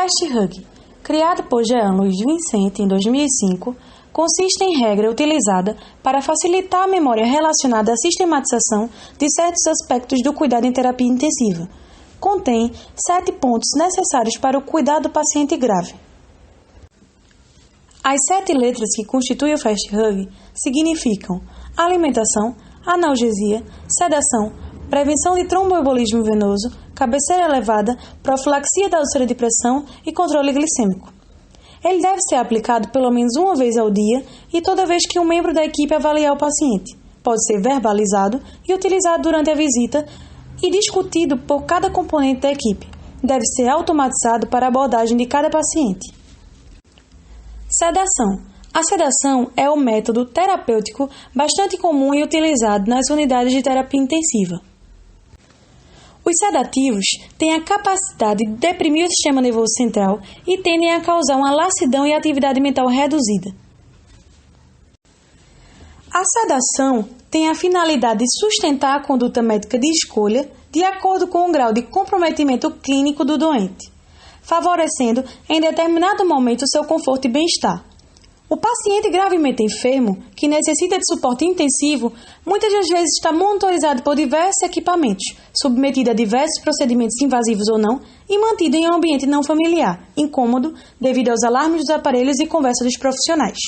Fast Hug, criado por Jean Louis Vincent em 2005, consiste em regra utilizada para facilitar a memória relacionada à sistematização de certos aspectos do cuidado em terapia intensiva. Contém 7 pontos necessários para o cuidado do paciente grave. As 7 letras que constituem o Fast Hug significam alimentação, analgesia, sedação, prevenção de tromboembolismo venoso, cabeceira elevada, profilaxia da úlcera de pressão e controle glicêmico. Ele deve ser aplicado pelo menos uma vez ao dia e toda vez que um membro da equipe avaliar o paciente. Pode ser verbalizado e utilizado durante a visita e discutido por cada componente da equipe. Deve ser automatizado para a abordagem de cada paciente. Sedação. A sedação é um método terapêutico bastante comum e utilizado nas unidades de terapia intensiva. Os sedativos têm a capacidade de deprimir o sistema nervoso central e tendem a causar uma laxidão e atividade mental reduzida. A sedação tem a finalidade de sustentar a conduta médica de escolha de acordo com o grau de comprometimento clínico do doente, favorecendo em determinado momento seu conforto e bem-estar. O paciente gravemente enfermo, que necessita de suporte intensivo, muitas das vezes está monitorizado por diversos equipamentos, submetido a diversos procedimentos invasivos ou não, e mantido em um ambiente não familiar, incômodo, devido aos alarmes dos aparelhos e conversa dos profissionais.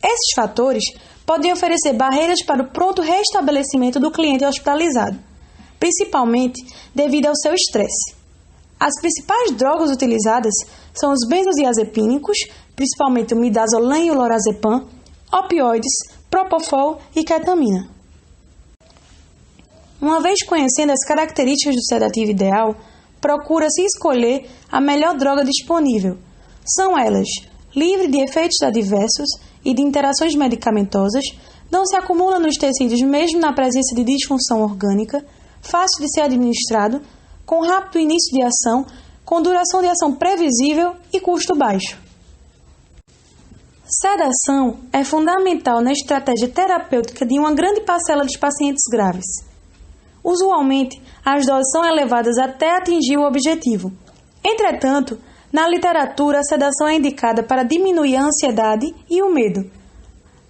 Esses fatores podem oferecer barreiras para o pronto restabelecimento do cliente hospitalizado, principalmente devido ao seu estresse. As principais drogas utilizadas são os benzodiazepínicos, principalmente o midazolam e o lorazepam, opioides, propofol e ketamina. Uma vez conhecendo as características do sedativo ideal, procura-se escolher a melhor droga disponível. São elas livre de efeitos adversos e de interações medicamentosas, não se acumula nos tecidos mesmo na presença de disfunção orgânica, fácil de ser administrado, com rápido início de ação, com duração de ação previsível e custo baixo. Sedação é fundamental na estratégia terapêutica de uma grande parcela dos pacientes graves. Usualmente, as doses são elevadas até atingir o objetivo. Entretanto, na literatura, a sedação é indicada para diminuir a ansiedade e o medo,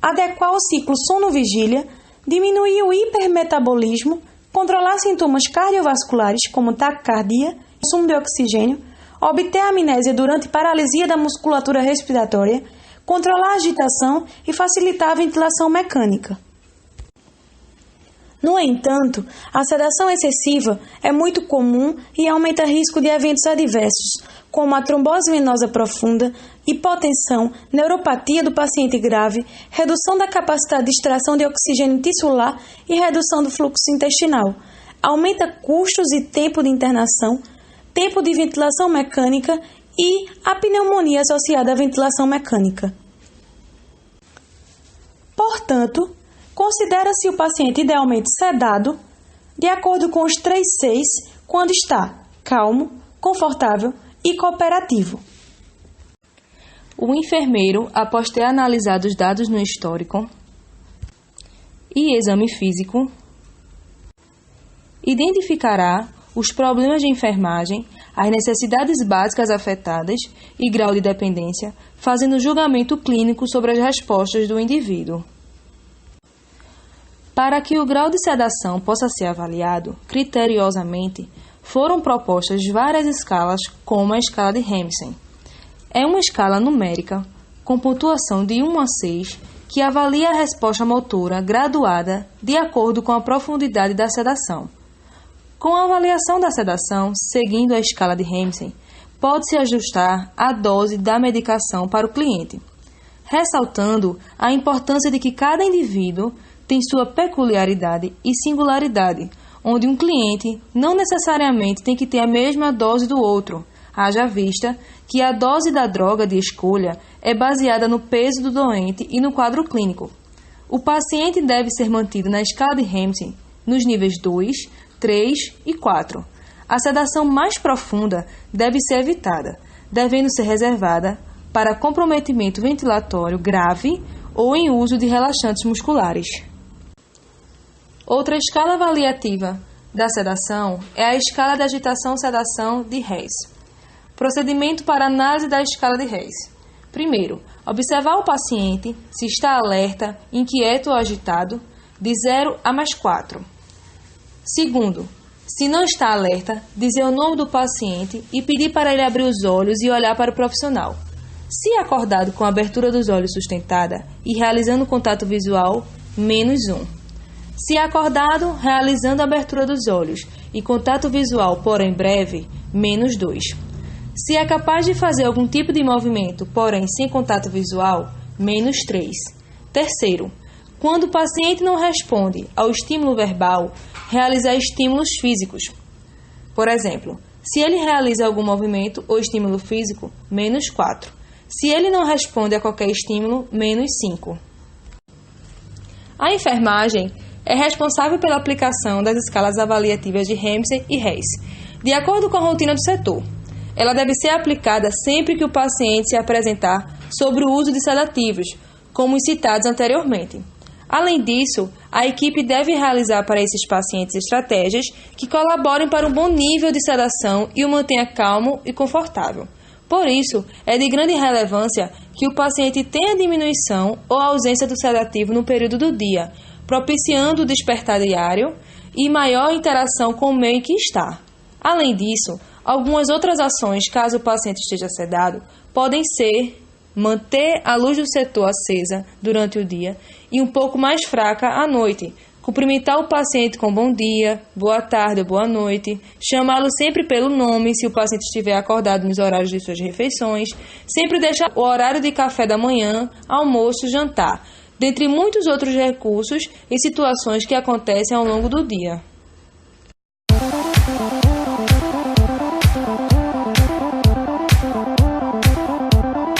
adequar o ciclo sono-vigília, diminuir o hipermetabolismo, controlar sintomas cardiovasculares como taquicardia, consumo de oxigênio, obter amnésia durante paralisia da musculatura respiratória, controlar a agitação e facilitar a ventilação mecânica. No entanto, a sedação excessiva é muito comum e aumenta o risco de eventos adversos, como a trombose venosa profunda, hipotensão, neuropatia do paciente grave, redução da capacidade de extração de oxigênio tissular e redução do fluxo intestinal. Aumenta custos e tempo de internação, tempo de ventilação mecânica e a pneumonia associada à ventilação mecânica. Portanto, considera-se o paciente idealmente sedado, de acordo com os 3 Cs, quando está calmo, confortável e cooperativo. O enfermeiro, após ter analisado os dados no histórico e exame físico, identificará os problemas de enfermagem, as necessidades básicas afetadas e grau de dependência, fazendo julgamento clínico sobre as respostas do indivíduo. Para que o grau de sedação possa ser avaliado criteriosamente, foram propostas várias escalas, como a escala de Ramsay. É uma escala numérica, com pontuação de 1 a 6, que avalia a resposta motora graduada de acordo com a profundidade da sedação. Com a avaliação da sedação, seguindo a escala de Ramsay, pode-se ajustar a dose da medicação para o cliente, ressaltando a importância de que cada indivíduo tem sua peculiaridade e singularidade, onde um cliente não necessariamente tem que ter a mesma dose do outro, haja vista que a dose da droga de escolha é baseada no peso do doente e no quadro clínico. O paciente deve ser mantido na escala de Ramsay nos níveis 2, 3 e 4. A sedação mais profunda deve ser evitada, devendo ser reservada para comprometimento ventilatório grave ou em uso de relaxantes musculares. Outra escala avaliativa da sedação é a escala de agitação-sedação de Hess. Procedimento para análise da escala de Reis. Primeiro, observar o paciente se está alerta, inquieto ou agitado, de 0 a +4. Segundo, se não está alerta, dizer o nome do paciente e pedir para ele abrir os olhos e olhar para o profissional. Se acordado com a abertura dos olhos sustentada e realizando contato visual, -1. Se acordado, realizando a abertura dos olhos e contato visual, porém breve, -2. Se é capaz de fazer algum tipo de movimento, porém sem contato visual, -3. Terceiro, quando o paciente não responde ao estímulo verbal, realizar estímulos físicos. Por exemplo, se ele realiza algum movimento ou estímulo físico, -4. Se ele não responde a qualquer estímulo, -5. A enfermagem é responsável pela aplicação das escalas avaliativas de Ramsay e Reis, de acordo com a rotina do setor. Ela deve ser aplicada sempre que o paciente se apresentar sobre o uso de sedativos, como os citados anteriormente. Além disso, a equipe deve realizar para esses pacientes estratégias que colaborem para um bom nível de sedação e o mantenha calmo e confortável. Por isso, é de grande relevância que o paciente tenha diminuição ou ausência do sedativo no período do dia, propiciando o despertar diário e maior interação com o meio em que está. Além disso, algumas outras ações, caso o paciente esteja sedado, podem ser manter a luz do setor acesa durante o dia e um pouco mais fraca à noite, cumprimentar o paciente com bom dia, boa tarde ou boa noite, chamá-lo sempre pelo nome se o paciente estiver acordado nos horários de suas refeições, sempre deixar o horário de café da manhã, almoço, jantar, dentre muitos outros recursos e situações que acontecem ao longo do dia.